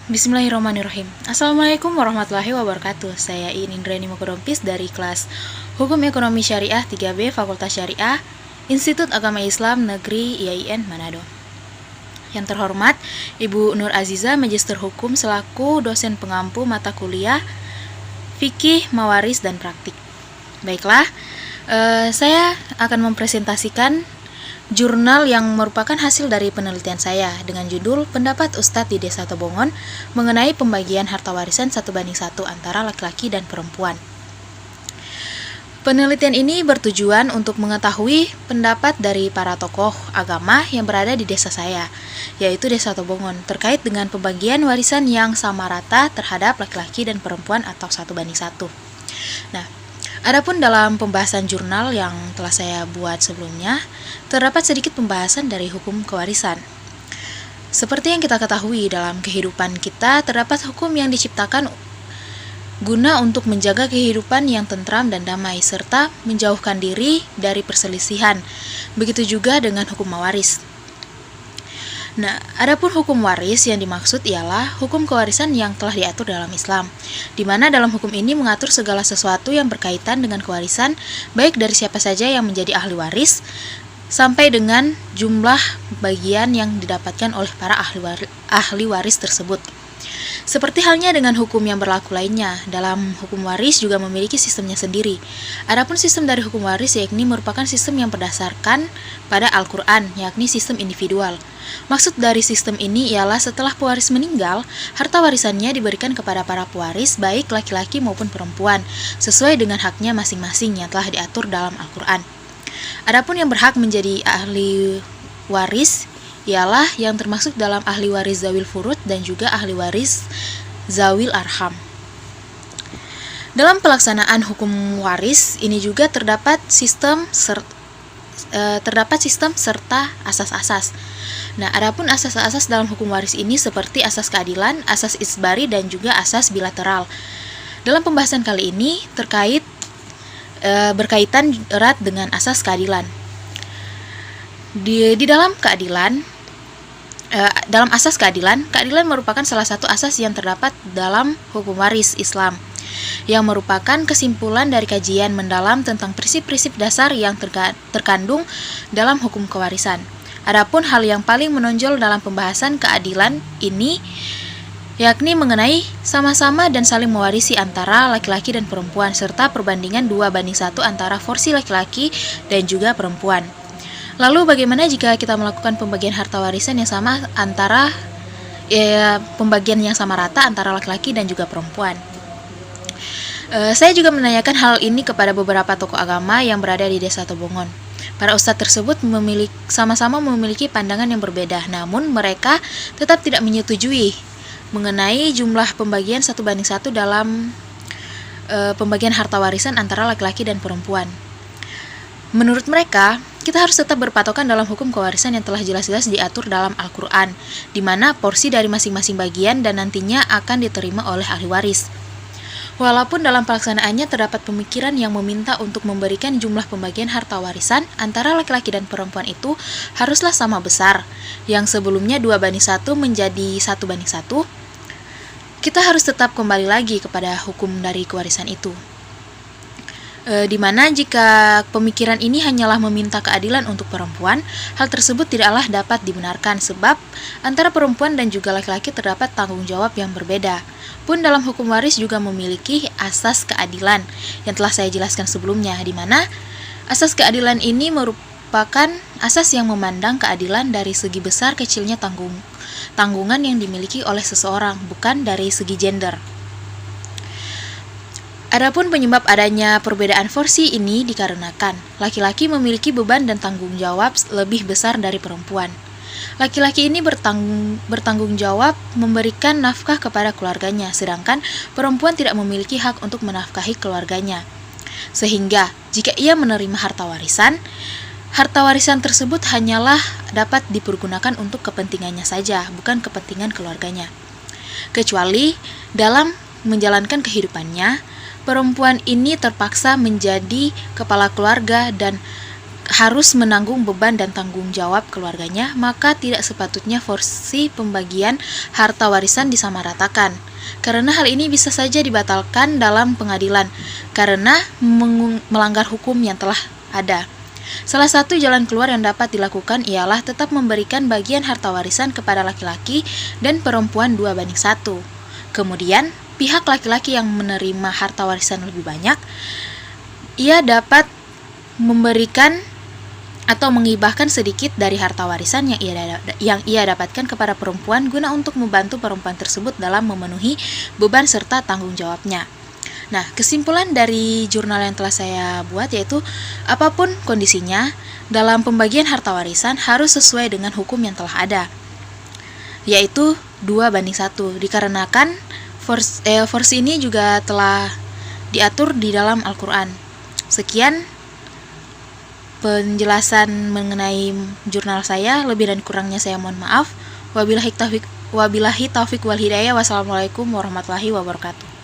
Bismillahirrahmanirrahim. Assalamualaikum warahmatullahi wabarakatuh. Saya Indrani Mokodompis dari kelas Hukum Ekonomi Syariah 3B Fakultas Syariah Institut Agama Islam Negeri IAIN Manado. Yang terhormat Ibu Nur Aziza, Magister Hukum selaku dosen pengampu mata kuliah Fikih, Mawaris, dan Praktik. Baiklah, saya akan mempresentasikan jurnal yang merupakan hasil dari penelitian saya dengan judul Pendapat Ustadz di Desa Tobongon mengenai pembagian harta warisan 1:1 antara laki-laki dan perempuan. Penelitian ini bertujuan untuk mengetahui pendapat dari para tokoh agama yang berada di desa saya, yaitu Desa Tobongon, terkait dengan pembagian warisan yang sama rata terhadap laki-laki dan perempuan atau 1:1. Nah, adapun dalam pembahasan jurnal yang telah saya buat sebelumnya, terdapat sedikit pembahasan dari hukum kewarisan. Seperti yang kita ketahui, dalam kehidupan kita terdapat hukum yang diciptakan guna untuk menjaga kehidupan yang tentram dan damai, serta menjauhkan diri dari perselisihan. Begitu juga dengan hukum mawaris. Nah, adapun hukum waris yang dimaksud ialah hukum kewarisan yang telah diatur dalam Islam, di mana dalam hukum ini mengatur segala sesuatu yang berkaitan dengan kewarisan, baik dari siapa saja yang menjadi ahli waris, sampai dengan jumlah bagian yang didapatkan oleh para ahli waris tersebut. Seperti halnya dengan hukum yang berlaku lainnya, dalam hukum waris juga memiliki sistemnya sendiri. Adapun sistem dari hukum waris yakni merupakan sistem yang berdasarkan pada Al-Quran, yakni sistem individual. Maksud dari sistem ini ialah setelah pewaris meninggal, harta warisannya diberikan kepada para pewaris, baik laki-laki maupun perempuan, sesuai dengan haknya masing-masing yang telah diatur dalam Al-Quran. Adapun yang berhak menjadi ahli waris ialah yang termasuk dalam ahli waris zawil furud dan juga ahli waris zawil arham. Dalam pelaksanaan hukum waris ini juga terdapat sistem serta asas-asas. Nah, adapun asas-asas dalam hukum waris ini seperti asas keadilan, asas isbari, dan juga asas bilateral. Dalam pembahasan kali ini berkaitan erat dengan asas keadilan. Di dalam keadilan, dalam asas keadilan merupakan salah satu asas yang terdapat dalam hukum waris Islam, yang merupakan kesimpulan dari kajian mendalam tentang prinsip-prinsip dasar yang terkandung dalam hukum kewarisan. Adapun hal yang paling menonjol dalam pembahasan keadilan ini yakni mengenai sama-sama dan saling mewarisi antara laki-laki dan perempuan, serta perbandingan 2:1 antara porsi laki-laki dan juga perempuan. Lalu bagaimana jika kita melakukan pembagian harta warisan yang sama pembagian yang sama rata antara laki-laki dan juga perempuan? Saya juga menanyakan hal ini kepada beberapa tokoh agama yang berada di Desa Tobongon. Para ustadz tersebut sama-sama memiliki pandangan yang berbeda, namun mereka tetap tidak menyetujui mengenai jumlah pembagian 1:1 dalam pembagian harta warisan antara laki-laki dan perempuan. Menurut mereka, kita harus tetap berpatokan dalam hukum kewarisan yang telah jelas-jelas diatur dalam Al-Quran, di mana porsi dari masing-masing bagian dan nantinya akan diterima oleh ahli waris. Walaupun dalam pelaksanaannya terdapat pemikiran yang meminta untuk memberikan jumlah pembagian harta warisan antara laki-laki dan perempuan itu haruslah sama besar, yang sebelumnya 2:1 menjadi 1:1, kita harus tetap kembali lagi kepada hukum dari kewarisan itu. Di mana jika pemikiran ini hanyalah meminta keadilan untuk perempuan, hal tersebut tidaklah dapat dibenarkan sebab antara perempuan dan juga laki-laki terdapat tanggung jawab yang berbeda. Pun dalam hukum waris juga memiliki asas keadilan yang telah saya jelaskan sebelumnya, di mana asas keadilan ini merupakan asas yang memandang keadilan dari segi besar kecilnya tanggungan yang dimiliki oleh seseorang, bukan dari segi gender. Adapun penyebab adanya perbedaan porsi ini dikarenakan laki-laki memiliki beban dan tanggung jawab lebih besar dari perempuan. Laki-laki ini bertanggung jawab memberikan nafkah kepada keluarganya, sedangkan perempuan tidak memiliki hak untuk menafkahi keluarganya. Sehingga jika ia menerima harta warisan tersebut hanyalah dapat dipergunakan untuk kepentingannya saja, bukan kepentingan keluarganya. Kecuali dalam menjalankan kehidupannya, perempuan ini terpaksa menjadi kepala keluarga dan harus menanggung beban dan tanggung jawab keluarganya, maka tidak sepatutnya porsi pembagian harta warisan disamaratakan. Karena hal ini bisa saja dibatalkan dalam pengadilan karena melanggar hukum yang telah ada. Salah satu jalan keluar yang dapat dilakukan ialah tetap memberikan bagian harta warisan kepada laki-laki dan perempuan 2:1. Kemudian, pihak laki-laki yang menerima harta warisan lebih banyak, ia dapat memberikan atau mengibahkan sedikit dari harta warisan yang ia dapatkan kepada perempuan guna untuk membantu perempuan tersebut dalam memenuhi beban serta tanggung jawabnya. Nah, kesimpulan dari jurnal yang telah saya buat yaitu apapun kondisinya, dalam pembagian harta warisan harus sesuai dengan hukum yang telah ada, yaitu 2:1, dikarenakan porsi ini juga telah diatur di dalam Al-Quran. Sekian penjelasan mengenai jurnal saya, lebih dan kurangnya saya mohon maaf. Wabillahi taufik wal hidayah. Wassalamualaikum warahmatullahi wabarakatuh.